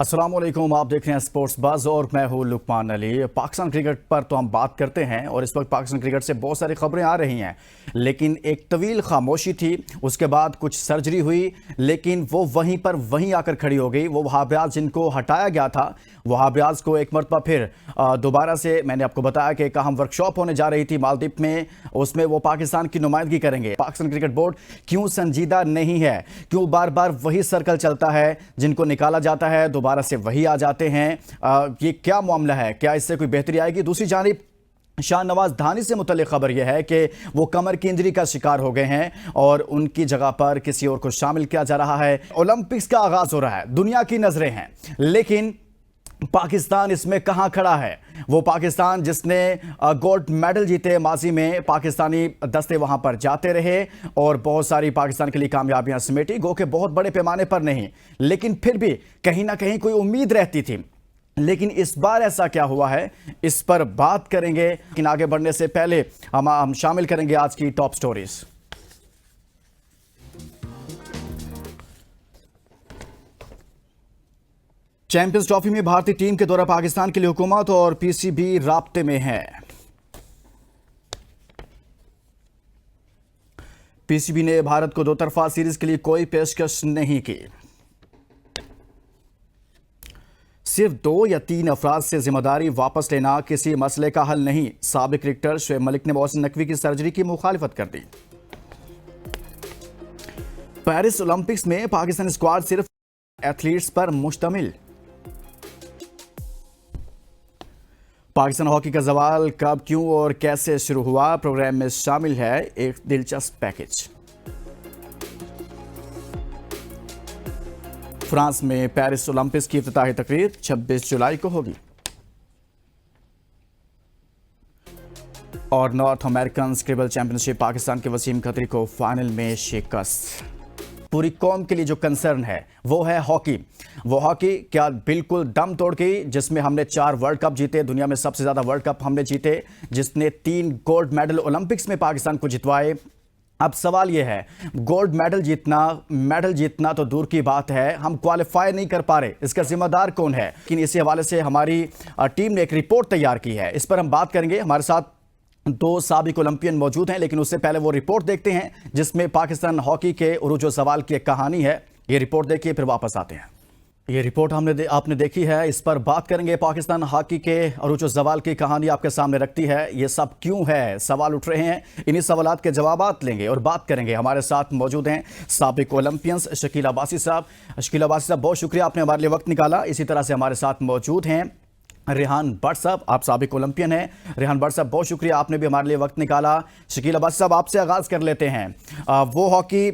अस्सलाम वालेकुम, आप देख रहे हैं स्पोर्ट्स बज़ और मैं हूं लुकमान अली। पाकिस्तान क्रिकेट पर तो हम बात करते हैं और इस वक्त पाकिस्तान क्रिकेट से बहुत सारी खबरें आ रही हैं, लेकिन एक तवील खामोशी थी। उसके बाद कुछ सर्जरी हुई, लेकिन वो वहीं आकर खड़ी हो गई। वो वहाब रियाज जिनको हटाया गया था, वहाब रियाज को एक मरतबा फिर दोबारा से, मैंने आपको बताया कि एक अहम वर्कशॉप होने जा रही थी मालदीव में, उसमें वो पाकिस्तान की नुमाइंदगी करेंगे। पाकिस्तान क्रिकेट बोर्ड क्यों संजीदा नहीं है? क्यों बार बार वही सर्कल चलता है? जिनको निकाला जाता है दोबारा से वही आ जाते हैं। ये क्या मामला है? क्या इससे कोई बेहतरी आएगी? दूसरी जानिब शाहनवाज धानी से मुतल्लिक खबर यह है कि वो कमर की इंजरी का शिकार हो गए हैं और उनकी जगह पर किसी और को शामिल किया जा रहा है। ओलंपिक्स का आगाज हो रहा है, दुनिया की नजरें हैं, लेकिन पाकिस्तान इसमें कहां खड़ा है? वो पाकिस्तान जिसने गोल्ड मेडल जीते, माजी में पाकिस्तानी दस्ते वहां पर जाते रहे और बहुत सारी पाकिस्तान के लिए कामयाबियां समेटी, गो के बहुत बड़े पैमाने पर नहीं, लेकिन फिर भी कहीं ना कहीं कोई उम्मीद रहती थी। लेकिन इस बार ऐसा क्या हुआ है, इस पर बात करेंगे। लेकिन आगे बढ़ने से पहले हम शामिल करेंगे आज की टॉप स्टोरीज। चैंपियंस ट्रॉफी में भारतीय टीम के दौरा पाकिस्तान के लिए हुकूमत और पीसीबी राब्ते में है। पीसीबी ने भारत को दो तरफा सीरीज के लिए कोई पेशकश नहीं की। सिर्फ 2 या 3 अफराद से जिम्मेदारी वापस लेना किसी मसले का हल नहीं। साबिक क्रिकेटर शोएब मलिक ने मोहसिन नकवी की सर्जरी की मुखालिफत कर दी। पेरिस ओलंपिक्स में पाकिस्तानी स्क्वाड सिर्फ एथलीट्स पर मुश्तमिल। पाकिस्तान हॉकी का जवाल कब, क्यों और कैसे शुरू हुआ? प्रोग्राम में शामिल है एक दिलचस्प पैकेज। फ्रांस में पेरिस ओलंपिक्स की इफ्तिताही तकरीर 26 जुलाई को होगी। और north American scribble championship, Pakistan के वसीम खत्री को फाइनल में शिकस्त। पूरी कौम के लिए जो कंसर्न है वो है हॉकी। वो हॉकी क्या बिल्कुल दम तोड़ गई, जिसमें हमने 4 वर्ल्ड कप जीते, दुनिया में सबसे ज्यादा वर्ल्ड कप हमने जीते, जिसने 3 गोल्ड मेडल ओलंपिक्स में पाकिस्तान को जितवाए। अब सवाल यह है, गोल्ड मेडल जीतना तो दूर की बात है, हम क्वालिफाई नहीं कर पा रहे, इसका जिम्मेदार कौन है? लेकिन इसी हवाले से हमारी टीम ने एक रिपोर्ट तैयार की है, इस पर हम बात करेंगे। हमारे साथ 2 साबिक ओलंपियन मौजूद हैं, लेकिन उससे पहले वो रिपोर्ट देखते हैं जिसमें पाकिस्तान हॉकी के उरूज व ज़वाल की एक कहानी है। ये रिपोर्ट देखिए, फिर वापस आते हैं। ये रिपोर्ट आपने देखी है, इस पर बात करेंगे। पाकिस्तान हॉकी के उरूज व ज़वाल की कहानी आपके सामने रखती है। ये सब क्यों है? सवाल उठ रहे हैं, इन्हीं सवालात के जवाबात लेंगे और बात करेंगे। हमारे साथ मौजूद हैं साबिक ओलंपियंस शकील अब्बासी साहब। शकील अब्बासी साहब, बहुत शुक्रिया, आपने हमारे लिए वक्त निकाला। इसी तरह से हमारे साथ मौजूद हैं रेहान भट्ट साहब, आप साबिक ओलंपियन हैं। रेहान भट्ट साहब, बहुत शुक्रिया, आपने भी हमारे लिए वक्त निकाला। शकील अब्बासी साहब, आपसे आगाज कर लेते हैं। वो हॉकी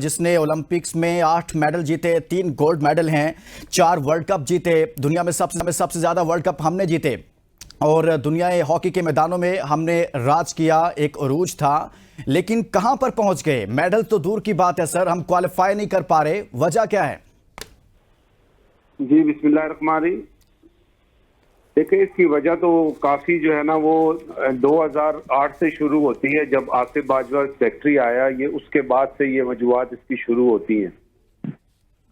जिसने ओलंपिक्स में 8 मेडल जीते, 3 गोल्ड मेडल हैं, 4 वर्ल्ड कप जीते, दुनिया में सबसे ज्यादा वर्ल्ड कप हमने जीते और दुनिया हॉकी के मैदानों में हमने राज किया, एक उरूज था, लेकिन कहां पर पहुंच गए? मेडल तो दूर की बात है सर, हम क्वालिफाई नहीं कर पा रहे, वजह क्या है? जी बिस्मिल्लाहिर्रहमानिर्रहीम। देखिए, इसकी वजह तो काफ़ी जो है ना वो 2008 से शुरू होती है, जब आसिफ बाजवा सेक्रेटरी आया, ये उसके बाद से ये वजूहत इसकी शुरू होती हैं।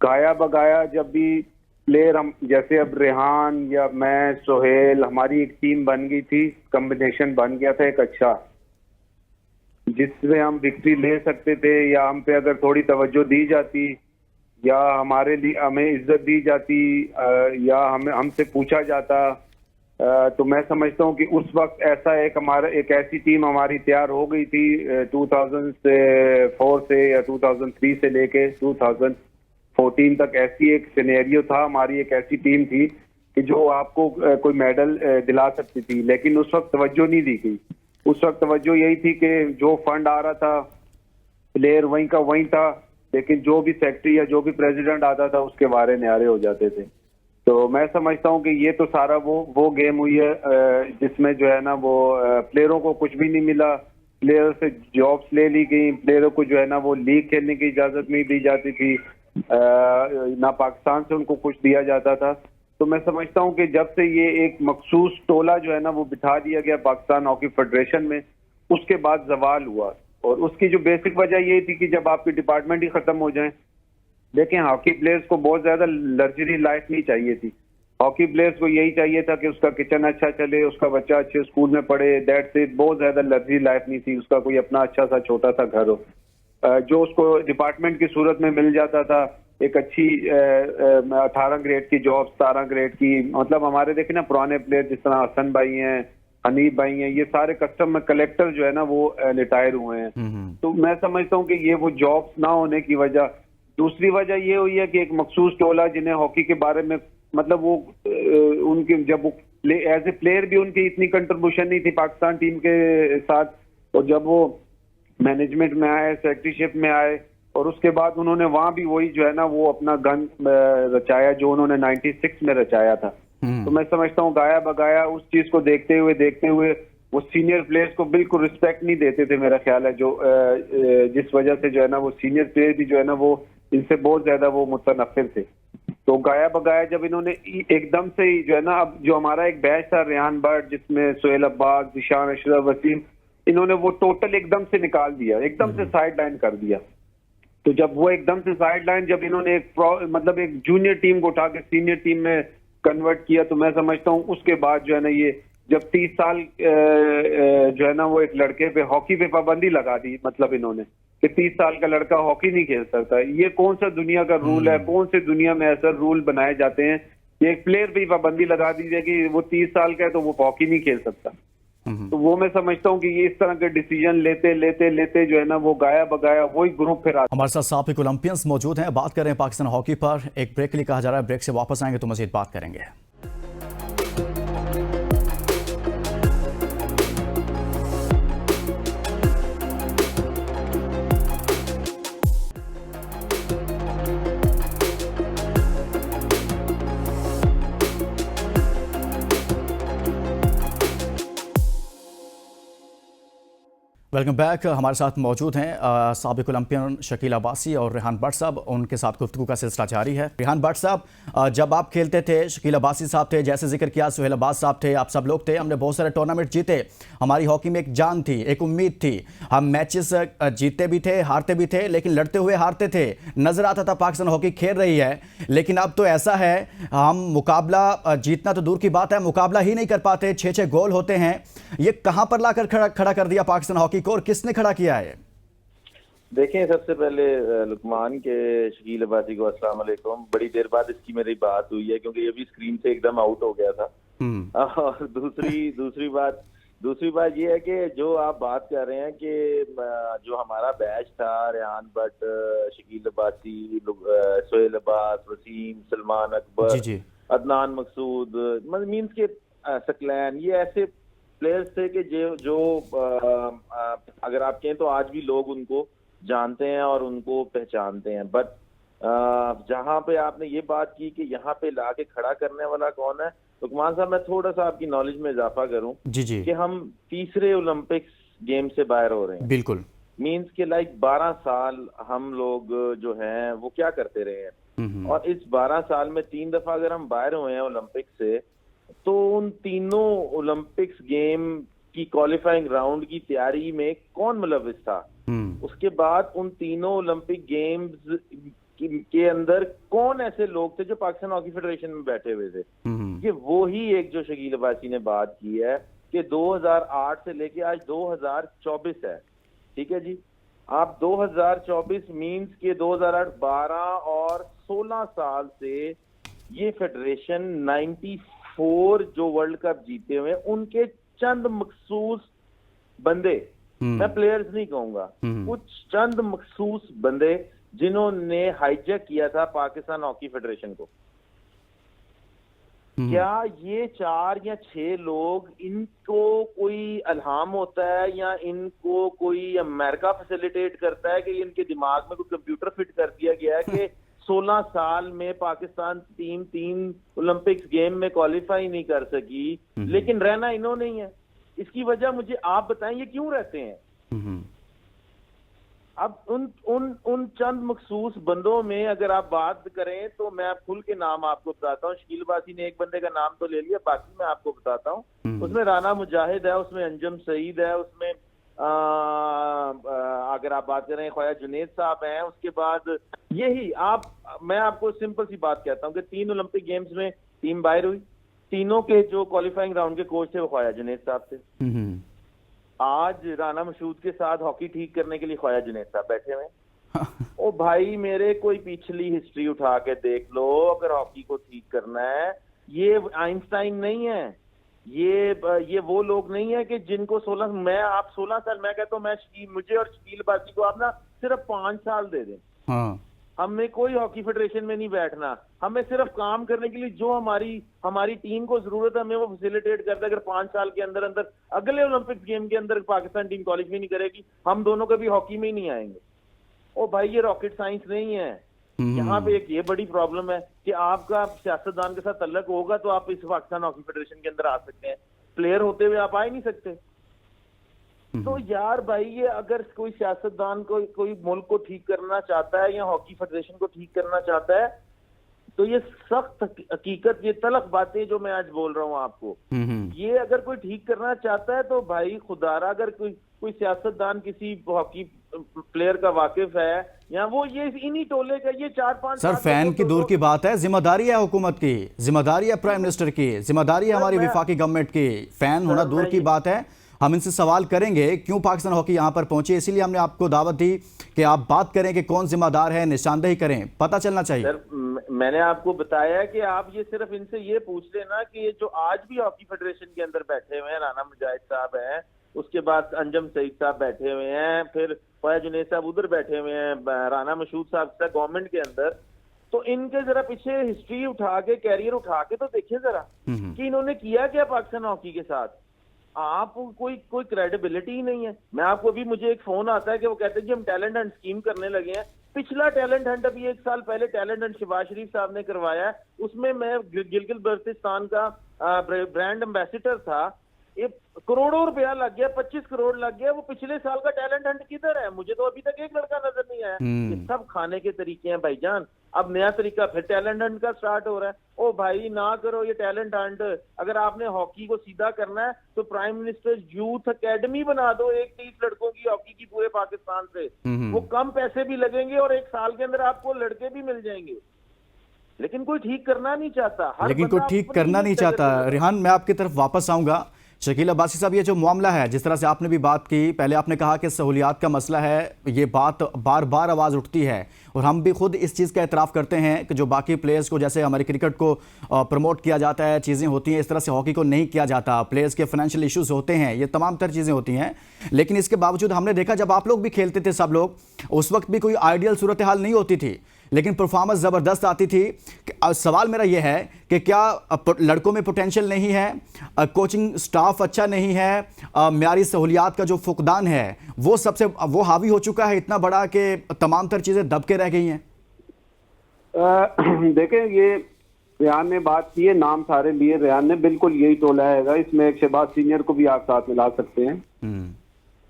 गाया बगाया जब भी प्लेयर, हम जैसे अब रेहान या मैं, सोहेल, हमारी एक टीम बन गई थी, कॉम्बिनेशन बन गया था एक अच्छा, जिससे हम विक्ट्री ले सकते थे, या हम पे अगर थोड़ी तवज्जो दी जाती या हमारे लिए हमें इज्जत दी जाती या हमसे पूछा जाता, तो मैं समझता हूँ कि उस वक्त ऐसा एक ऐसी टीम हमारी तैयार हो गई थी 2004 से या 2003 से लेके 2014 तक। ऐसी एक सिनेरियो था, हमारी एक ऐसी टीम थी कि जो आपको कोई मेडल दिला सकती थी, लेकिन उस वक्त तवज्जो नहीं दी गई। उस वक्त तवज्जो यही थी कि जो फंड आ रहा था, प्लेयर वहीं का वहीं था, लेकिन जो भी सेक्रेटरी या जो भी प्रेसिडेंट आता था उसके बारे न्यारे हो जाते थे। तो मैं समझता हूँ कि ये तो सारा वो गेम हुई है जिसमें जो है ना वो प्लेयरों को कुछ भी नहीं मिला, प्लेयरों से जॉब्स ले ली गई, प्लेयरों को जो है ना वो लीग खेलने की इजाजत नहीं दी जाती थी, ना पाकिस्तान से उनको कुछ दिया जाता था। तो मैं समझता हूँ कि जब से ये एक मखसूस टोला जो है ना वो बिठा दिया गया पाकिस्तान हॉकी फेडरेशन में, उसके बाद जवाल हुआ। और उसकी जो बेसिक वजह ये थी कि जब आपके डिपार्टमेंट ही खत्म हो जाए, देखें, हॉकी प्लेयर्स को बहुत ज्यादा लग्जरी लाइफ नहीं चाहिए थी। हॉकी प्लेयर्स को यही चाहिए था कि उसका किचन अच्छा चले, उसका बच्चा अच्छे स्कूल में पढ़े, दैट्स इट। बहुत ज्यादा लग्जरी लाइफ नहीं थी, उसका कोई अपना अच्छा सा छोटा सा घर हो, जो उसको डिपार्टमेंट की सूरत में मिल जाता था। एक अच्छी 18 ग्रेड की जॉब, 17 ग्रेड की, मतलब हमारे देखे ना पुराने प्लेयर जिस तरह हसन भाई हैं, हनीफ भाई हैं, ये सारे कस्टम कलेक्टर जो है ना वो रिटायर हुए हैं। तो मैं समझता हूँ कि ये वो जॉब्स ना होने की वजह। दूसरी वजह ये हुई है कि एक मखसूस टोला जिन्हें हॉकी के बारे में मतलब वो उनके जब वो एज ए प्लेयर भी उनकी इतनी कंट्रीब्यूशन नहीं थी पाकिस्तान टीम के साथ, और जब वो मैनेजमेंट में आए, सेक्रेटरीशिप में आए, और उसके बाद उन्होंने वहां भी वही जो है ना वो अपना गन रचाया जो उन्होंने 96 में रचाया था। तो मैं समझता हूँ गाया बगाया उस चीज को देखते हुए वो सीनियर प्लेयर्स को बिल्कुल रिस्पेक्ट नहीं देते थे, मेरा ख्याल है, जो जिस वजह से जो है ना वो सीनियर प्लेयर भी जो है ना वो इनसे बहुत ज्यादा वो मुतनफिर थे। तो गाया बगाया जब इन्होंने एकदम से ही जो है ना, अब जो हमारा एक बैच था रेहान बट जिसमें सोहेल अब्बास, जिशान अशरफ, वसीम, इन्होंने वो टोटल एकदम से निकाल दिया, एकदम से साइड लाइन कर दिया। तो जब वो एकदम से साइड लाइन, जब इन्होंने मतलब एक जूनियर टीम को उठा के सीनियर टीम में कन्वर्ट किया, तो मैं समझता हूँ उसके बाद जो है ना ये जब 30 साल जो है ना वो एक लड़के पे हॉकी पे पाबंदी लगा दी, मतलब इन्होंने कि 30 साल का लड़का हॉकी नहीं खेल सकता। ये कौन सा दुनिया का रूल है? कौन से दुनिया में ऐसा रूल बनाए जाते हैं कि एक प्लेयर पे ही पाबंदी लगा दी जाए कि वो 30 साल का है तो वो हॉकी नहीं खेल सकता। तो वो मैं समझता हूँ कि ये इस तरह के डिसीजन लेते जो है ना वो गाया बगाया वही ग्रुप फिर आता। हमारे साथ साबिक ओलंपियंस मौजूद हैं, बात कर रहे हैं पाकिस्तान हॉकी पर। एक ब्रेक के लिए कहा जा रहा है, ब्रेक से वापस आएंगे तो मजीद बात करेंगे। Welcome back. हमारे साथ मौजूद हैं साबिक ओलंपियन शकील अब्बासी और रेहान बट साहब। उनके साथ गुफ्तगू का सिलसिला जारी है। रेहान बट साहब, जब आप खेलते थे, शकील अब्बासी साहब थे, जैसे जिक्र किया सोहेल अब्बास साहब थे, आप सब लोग थे, हमने बहुत सारे टूर्नामेंट जीते। हमारी हॉकी में एक जान थी, एक उम्मीद थी। हम मैचेस जीतते भी थे, हारते भी थे, लेकिन लड़ते हुए हारते थे। नजर आता था पाकिस्तान हॉकी खेल रही है। लेकिन अब तो ऐसा है, हम मुकाबला जीतना तो दूर की बात है, मुकाबला ही नहीं कर पाते। 6-6 गोल होते हैं। ये कहां पर लाकर खड़ा कर दिया पाकिस्तान हॉकी को, और किसने खड़ा किया है? देखें, सबसे पहले लुकमान के शकील अब्बासी को अस्सलाम वालेकुम। बड़ी देर बाद इसकी मेरी बात हुई है क्योंकि ये भी स्क्रीन से एकदम आउट हो गया था। और दूसरी बात ये है कि जो आप बात कर रहे हैं कि जो हमारा बैच था, रेहान बट, शकील अब्बासी, सोहेल अब्बास, वसीम, सलमान अकबर, अदनान मकसूद, मीन्स के सकलैन, ये ऐसे प्लेयर्स थे कि जो अगर आप कहें तो आज भी लोग उनको जानते हैं और उनको पहचानते हैं। बट जहां पे आपने ये बात की कि यहाँ पे लाके खड़ा करने वाला कौन है, लुकमान साहब, मैं थोड़ा सा आपकी नॉलेज में इजाफा करूं जी कि हम तीसरे ओलंपिक्स गेम से बाहर हो रहे हैं। बिल्कुल, मीन्स के 12 साल हम लोग जो हैं वो क्या करते रहे हैं, और इस 12 साल में 3 दफा अगर हम बाहर हुए हैं ओलंपिक से, तो उन तीनों ओलंपिक्स गेम की क्वालिफाइंग राउंड की तैयारी में कौन मुलविस था? उसके बाद उन तीनों ओलंपिक गेम्स के अंदर कौन ऐसे लोग थे जो पाकिस्तान हॉकी फेडरेशन में बैठे हुए थे? ये वो ही एक जो शकील अब्बासी ने बात की है कि 2008 से लेके आज 2024 है। ठीक है जी, आप 2024 मीन्स के 2008, 12 और 16 साल से ये फेडरेशन 94 जो वर्ल्ड कप जीते हुए, उनके चंद मखसूस बंदे, मैं प्लेयर्स नहीं कहूंगा, कुछ चंद मखसूस बंदे जिन्होंने हाईजैक किया था पाकिस्तान हॉकी फेडरेशन को। क्या ये 4 या 6 लोग, इनको कोई इल्हाम होता है या इनको कोई अमेरिका फैसिलिटेट करता है कि इनके दिमाग में कोई कंप्यूटर फिट कर दिया गया है कि 16 साल में पाकिस्तान टीम 3 ओलंपिक्स गेम में क्वालिफाई नहीं कर सकी, लेकिन रहना इन्होंने ही है? इसकी वजह मुझे आप बताएं, ये क्यों रहते हैं? अब उन चंद मखसूस बंदों में अगर आप बात करें तो मैं खुल के नाम आपको बताता हूँ। शकील अब्बासी ने एक बंदे का नाम तो ले लिया, बाकी मैं आपको बताता हूँ। उसमें राना मुजाहिद है, उसमें अंजुम सईद है, उसमें अगर आप बात करें ख्वाजा जुनेद साहब हैं, उसके बाद यही आप मैं आपको सिंपल सी बात कहता हूँ कि 3 ओलंपिक गेम्स में टीम बाहर हुई, तीनों के जो क्वालिफाइंग राउंड के कोच थे वो ख्वाजा जुनैद साहब थे। आज राना मशहूद के साथ हॉकी ठीक करने के लिए ख्वाजा जुनैद साहब बैठे हुए हैं। ओ भाई मेरे कोई पिछली हिस्ट्री उठा के देख लो, अगर हॉकी को ठीक करना है, ये आइंस्टाइन नहीं है, ये वो लोग नहीं है कि जिनको 16 साल, मैं कहता हूँ मुझे और शकील बाजी को आप ना सिर्फ 5 साल दे दें। हाँ। हमें कोई हॉकी फेडरेशन में नहीं बैठना, हमें सिर्फ काम करने के लिए जो हमारी टीम को जरूरत है हमें वो फैसिलिटेट करते। अगर 5 साल के अंदर अंदर अगले ओलंपिक गेम के अंदर पाकिस्तान टीम क्वालिफाई नहीं करेगी, हम दोनों कभी हॉकी में ही नहीं आएंगे। ओ भाई ये रॉकेट साइंस नहीं है। यहाँ पे एक ये बड़ी प्रॉब्लम है कि आपका सियासतदान के साथ तल्लक होगा तो आप इस पाकिस्तान हॉकी फेडरेशन के अंदर आ सकते हैं, प्लेयर होते हुए आप आ ही नहीं सकते। तो यार भाई ये अगर कोई सियासतदान कोई मुल्क को ठीक करना चाहता है या हॉकी फेडरेशन को ठीक करना चाहता है, तो ये सख्त हकीकत, ये तलख बातें जो मैं आज बोल रहा हूँ आपको, ये अगर कोई ठीक करना चाहता है तो भाई खुदारा अगर कोई सियासतदान किसी हॉकी प्लेयर का वाकिफ है या वो ये इन्हीं टोले का, ये 4-5 सर फैन की दूर की बात है, जिम्मेदारी है हुकूमत की, जिम्मेदारी है प्राइम मिनिस्टर की, जिम्मेदारी है हमारी विफाकी गवर्नमेंट की। फैन होना दूर की बात है, हम इनसे सवाल करेंगे क्यों पाकिस्तान हॉकी यहाँ पर पहुंचे, इसीलिए हमने आपको दावत दी कि आप बात करें कि कौन जिम्मेदार है, निशानदेही करें, पता चलना चाहिए। सर मैंने आपको बताया कि आप ये सिर्फ इनसे ये पूछ लेना कि ये जो आज भी हॉकी फेडरेशन के अंदर बैठे हुए हैं, राना मुजाहिद साहब हैं, उसके बाद अंजम सईद साहब बैठे हुए हैं, फिर ख्वाजा जुनैद साहब उधर बैठे हुए हैं, राना मशहूद साहब गवर्नमेंट के अंदर, तो इनके जरा पीछे हिस्ट्री उठा के, कैरियर उठा के तो देखिए जरा कि इन्होंने किया क्या पाकिस्तान हॉकी के साथ। आप कोई क्रेडिबिलिटी ही नहीं है। मैं आपको अभी, मुझे एक फोन आता है कि वो कहते हैं कि हम टैलेंट हंट स्कीम करने लगे हैं। पिछला टैलेंट हंट अभी 1 साल पहले टैलेंट हंट शहबाज शरीफ साहब ने करवाया है, उसमें मैं गिलगित बल्तिस्तान का ब्रांड एम्बेसडर था। ये करोड़ों रुपया लग गया, 25 करोड़ लग गया। वो पिछले साल का टैलेंट हंट किधर है? मुझे तो अभी तक एक लड़का नजर नहीं आया। ये सब खाने के तरीके हैं भाईजान। अब नया तरीका फिर टैलेंट हंट का स्टार्ट हो रहा है। ओ भाई ना करो ये टैलेंट हंट। अगर आपने हॉकी को सीधा करना है तो प्राइम मिनिस्टर यूथ एकेडमी बना दो, 30 लड़कों की हॉकी की पूरे पाकिस्तान से। वो कम पैसे भी लगेंगे और 1 साल के अंदर आपको लड़के भी मिल जाएंगे। लेकिन कोई ठीक करना नहीं चाहता, लेकिन कोई ठीक करना नहीं चाहता। रिहान, मैं आपकी तरफ वापस आऊंगा। शकील अब्बासी साहब, ये जो मामला है, जिस तरह से आपने भी बात की, पहले आपने कहा कि सहूलियात का मसला है, ये बात बार बार आवाज़ उठती है और हम भी खुद इस चीज़ का एतराफ़ करते हैं कि जो बाकी प्लेयर्स को, जैसे हमारे क्रिकेट को प्रमोट किया जाता है, चीज़ें होती हैं, इस तरह से हॉकी को नहीं किया जाता, प्लेयर्स के फाइनेंशियल इश्यूज़ होते हैं, ये तमाम तर चीज़ें होती हैं। लेकिन इसके बावजूद हमने देखा जब आप लोग भी खेलते थे, सब लोग, उस वक्त भी कोई आइडियल सूरत हाल नहीं होती थी, लेकिन परफॉर्मेंस ज़बरदस्त आती थी। सवाल मेरा यह है कि क्या लड़कों में पोटेंशियल नहीं है, कोचिंग स्टाफ अच्छा नहीं है, म्यारी सहूलियात का जो फुकदान है वो हावी हो चुका है इतना बड़ा कि तमाम तर चीज़ें दब के रह गई हैं? देखें, ये रेहान ने बात की है, नाम सारे लिए रेहान ने, बिल्कुल यही टोला है। इसमें एक शहबाज सीनियर को भी आप साथ मिला सकते हैं।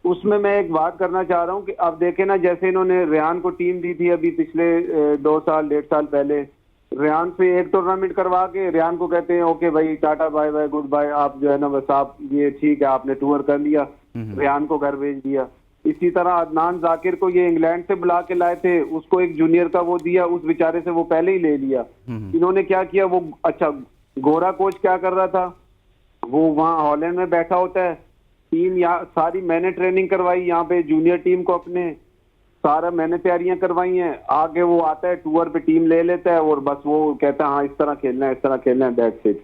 उसमें मैं एक बात करना चाह रहा हूं कि अब देखें ना, जैसे इन्होंने रेहान को टीम दी थी अभी पिछले 2 साल 1.5 साल पहले, रेहान से एक टूर्नामेंट करवा के रेहान को कहते हैं ओके भाई tata bye bye good bye, आप जो है ना बस आप ये ठीक है, आपने टूर कर लिया, रेहान को घर भेज दिया। इसी तरह अदनान जाकिर को ये इंग्लैंड से बुला के लाए थे, उसको एक जूनियर का वो दिया, उस बेचारे से वो पहले ही ले लिया। इन्होंने क्या किया, वो अच्छा गोरा कोच क्या कर रहा था, वो वहाँ हॉलैंड में बैठा होता है, टीम यहाँ सारी मैंने ट्रेनिंग करवाई, यहाँ पे जूनियर टीम को अपने सारा मैंने तैयारियां करवाई हैं। आगे वो आता है टूर पे, टीम ले लेता है और बस वो कहता है हाँ इस तरह खेलना है, इस तरह खेलना है, दैट्स इट।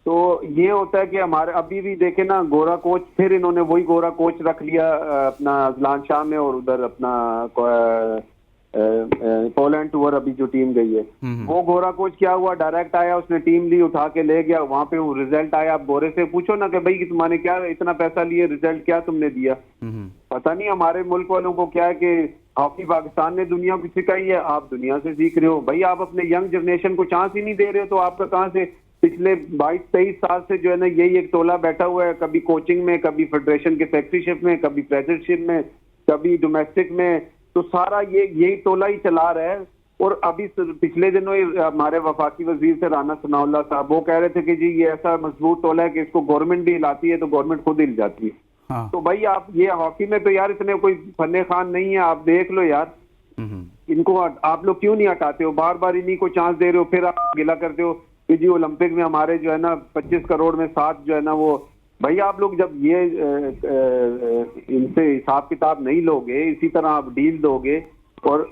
तो ये होता है कि हमारे अभी भी देखे ना, गोरा कोच, फिर इन्होंने वही गोरा कोच रख लिया अपना अजलान शाह में, और उधर अपना पोलैंड टूर अभी जो टीम गई है, वो गोरा कोच क्या हुआ, डायरेक्ट आया, उसने टीम ली, उठा के ले गया, वहां पे वो रिजल्ट आया। आप गोरे से पूछो ना कि भाई कि तुम्हारे क्या इतना पैसा लिए, रिजल्ट क्या तुमने दिया? पता नहीं हमारे मुल्क वालों को क्या है कि हॉकी पाकिस्तान ने दुनिया को सिखाई है, आप दुनिया से सीख रहे हो। भाई आप अपने यंग जनरेशन को चांस ही नहीं दे रहे हो, तो आपका कहाँ से? पिछले 22-23 साल से जो है ना यही एक टोला बैठा हुआ है, कभी कोचिंग में, कभी फेडरेशन के सेक्रेटरीशिप में, कभी प्रेसिडेंटशिप में, कभी डोमेस्टिक में, तो सारा यही टोला ही चला रहा है। और अभी पिछले दिनों ही हमारे वफाकी वजीर थे राना सनाउल्लाह साहब, वो कह रहे थे कि जी ये ऐसा मजबूत टोला है कि इसको गवर्नमेंट भी हिलाती है तो गवर्नमेंट खुद हिल जाती है। हाँ। तो भाई आप ये हॉकी में तो यार इतने कोई फन्ने खान नहीं है, आप देख लो यार इनको आप लोग क्यों नहीं हटाते हो? बार बार इन्हीं को चांस दे रहे हो, फिर आप गिला करते हो कि जी ओलंपिक में हमारे जो है ना 25 करोड़ में 7 जो है ना वो। भाई आप लोग जब ये इनसे हिसाब किताब नहीं लोगे, इसी तरह आप डील दोगे और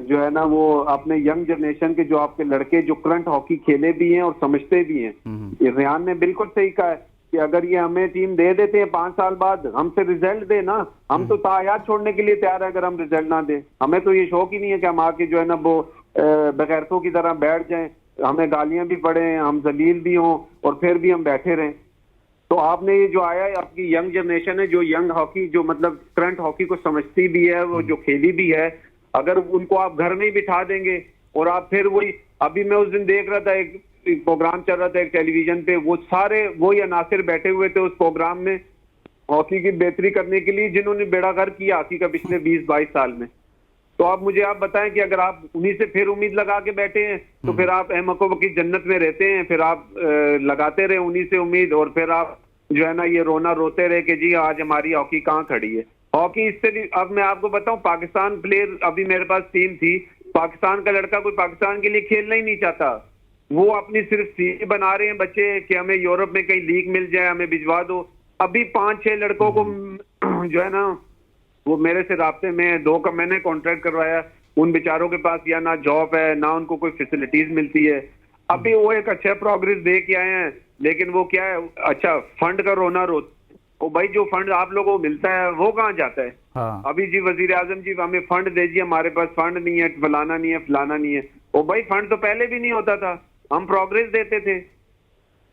जो है ना वो अपने यंग जनरेशन के जो आपके लड़के जो करंट हॉकी खेले भी हैं और समझते भी हैं, ये रेहान ने बिल्कुल सही कहा है कि अगर ये हमें टीम दे देते हैं 5 साल बाद, हमसे रिजल्ट दे ना, हम तो तायात छोड़ने के लिए तैयार है अगर हम रिजल्ट ना दे। हमें तो ये शौक ही नहीं है कि हम आके जो है ना वो बेगैरतों की तरह बैठ जाएं, हमें गालियां भी पड़े, हम जलील भी हों और फिर भी हम बैठे रहें। तो आपने ये जो आया है, आपकी यंग जनरेशन है जो यंग हॉकी जो मतलब करंट हॉकी को समझती भी है, वो जो खेली भी है, अगर उनको आप घर में ही बिठा देंगे और आप फिर वही, अभी मैं उस दिन देख रहा था एक प्रोग्राम चल रहा था एक टेलीविजन पे, वो सारे वही अनासिर बैठे हुए थे उस प्रोग्राम में हॉकी की बेहतरी करने के लिए जिन्होंने बेड़ा गर्क किया हॉकी का पिछले 20-22 साल में। तो आप मुझे आप बताएं कि अगर आप उन्हीं से फिर उम्मीद लगा के बैठे हैं तो फिर आप अहमकों की जन्नत में रहते हैं, फिर आप लगाते रहे उन्हीं से उम्मीद और फिर आप जो है ना ये रोना रोते रहे कि जी आज हमारी हॉकी कहाँ खड़ी है। हॉकी इससे भी, अब मैं आपको बताऊं, पाकिस्तान प्लेयर, अभी मेरे पास टीम थी, पाकिस्तान का लड़का कोई पाकिस्तान के लिए खेलना ही नहीं चाहता, वो अपनी सिर्फ सीवी बना रहे हैं बच्चे कि हमें यूरोप में कहीं लीग मिल जाए, हमें भिजवा दो। अभी 5-6 लड़कों को जो है ना वो मेरे से राब्ते में 2 का मैंने कॉन्ट्रैक्ट करवाया, उन बेचारों के पास या ना जॉब है ना उनको कोई फैसिलिटीज मिलती है। अभी वो एक अच्छा प्रोग्रेस दे के आए हैं, लेकिन वो क्या है, अच्छा फंड का रोना रो, ओ भाई जो फंड आप लोगों को मिलता है वो कहाँ जाता है? हाँ। अभी जी वजीर आजम जी हमें फंड दीजिए, हमारे पास फंड नहीं है, फलाना नहीं है, फलाना नहीं है। ओ भाई फंड तो पहले भी नहीं होता था, हम प्रोग्रेस देते थे,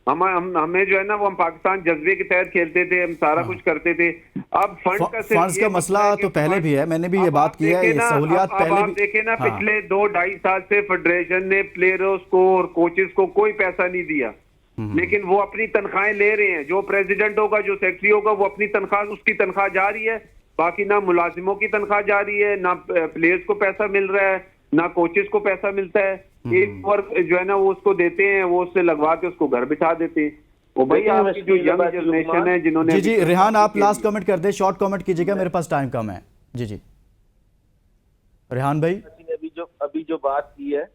हमें जो है ना वो हम पाकिस्तान जज्बे के तहत खेलते थे, हम सारा कुछ करते थे। अब फंड्स का मसला तो पहले भी है, मैंने भी ये बात की है, सहूलियात पहले भी देखे ना। पिछले 2-2.5 साल से फेडरेशन ने प्लेयर्स को और कोचेस को कोई पैसा नहीं दिया, लेकिन वो अपनी तनख्वाहें ले रहे हैं। जो प्रेसिडेंट होगा, जो सेक्रेटरी होगा, वो अपनी तनख्वाह, उसकी तनख्वाह जा रही है, बाकी ना मुलाजिमों की तनख्वाह जा रही है, ना प्लेयर्स को पैसा मिल रहा है, ना कोचेस को पैसा मिलता है। एक वर्क जो है ना वो उसको देते हैं, वो उससे लगवा के उसको घर बिठा देते हैं। वो भाई आपकी जो यंग जनरेशन है जिन्होंने जी रेहान आप लास्ट कमेंट कर दे, शॉर्ट कमेंट कीजिएगा, मेरे पास टाइम कम है। जी रेहान भाई, अभी जो बात की है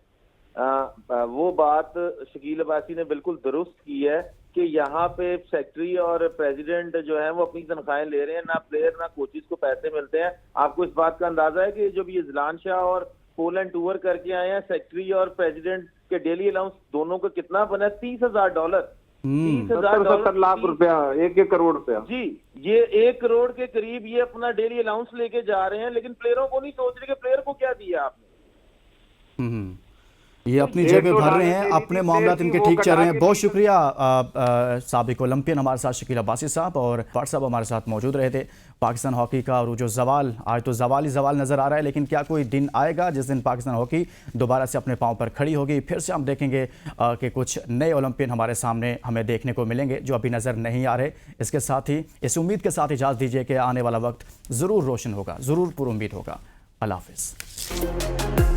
वो बात शकील अब्बासी ने बिल्कुल दुरुस्त की है कि यहाँ पे सेक्रेटरी और प्रेसिडेंट जो है वो अपनी तनख्वाहें ले रहे हैं, ना प्लेयर ना कोचेस को पैसे मिलते हैं। आपको इस बात का अंदाजा है कि जब ये जिलान शाह और पोलैंड टूर करके आए हैं, सेक्रेटरी और प्रेसिडेंट के डेली अलाउंस दोनों का कितना बना है? $30,000। 70 लाख रुपया, 1 करोड़ रुपया। जी, ये 1 करोड़ के करीब ये अपना डेली अलाउंस लेके जा रहे हैं, लेकिन प्लेयरों को नहीं सोच रहे कि प्लेयर को क्या दिया आपने। ये अपनी जेबें भर रहे हैं, अपने मामला इनके ठीक चल रहे हैं। बहुत शुक्रिया साबिक ओलंपियन हमारे साथ शकील अब्बासी साहब और भट्ट साहब हमारे साथ मौजूद रहे थे। पाकिस्तान हॉकी का और जो जवाल, आज तो जवाल ही जवाल नज़र आ रहा है, लेकिन क्या कोई दिन आएगा जिस दिन पाकिस्तान हॉकी दोबारा से अपने पाँव पर खड़ी होगी? फिर से हम देखेंगे कि कुछ नए ओलंपियन हमारे सामने हमें देखने को मिलेंगे जो अभी नज़र नहीं आ रहे। इसके साथ ही इस उम्मीद के साथ इजाज़त दीजिए कि आने वाला वक्त ज़रूर रोशन होगा, ज़रूर पुरुम्मीद होगा। अल्लाह हाफ़िज़।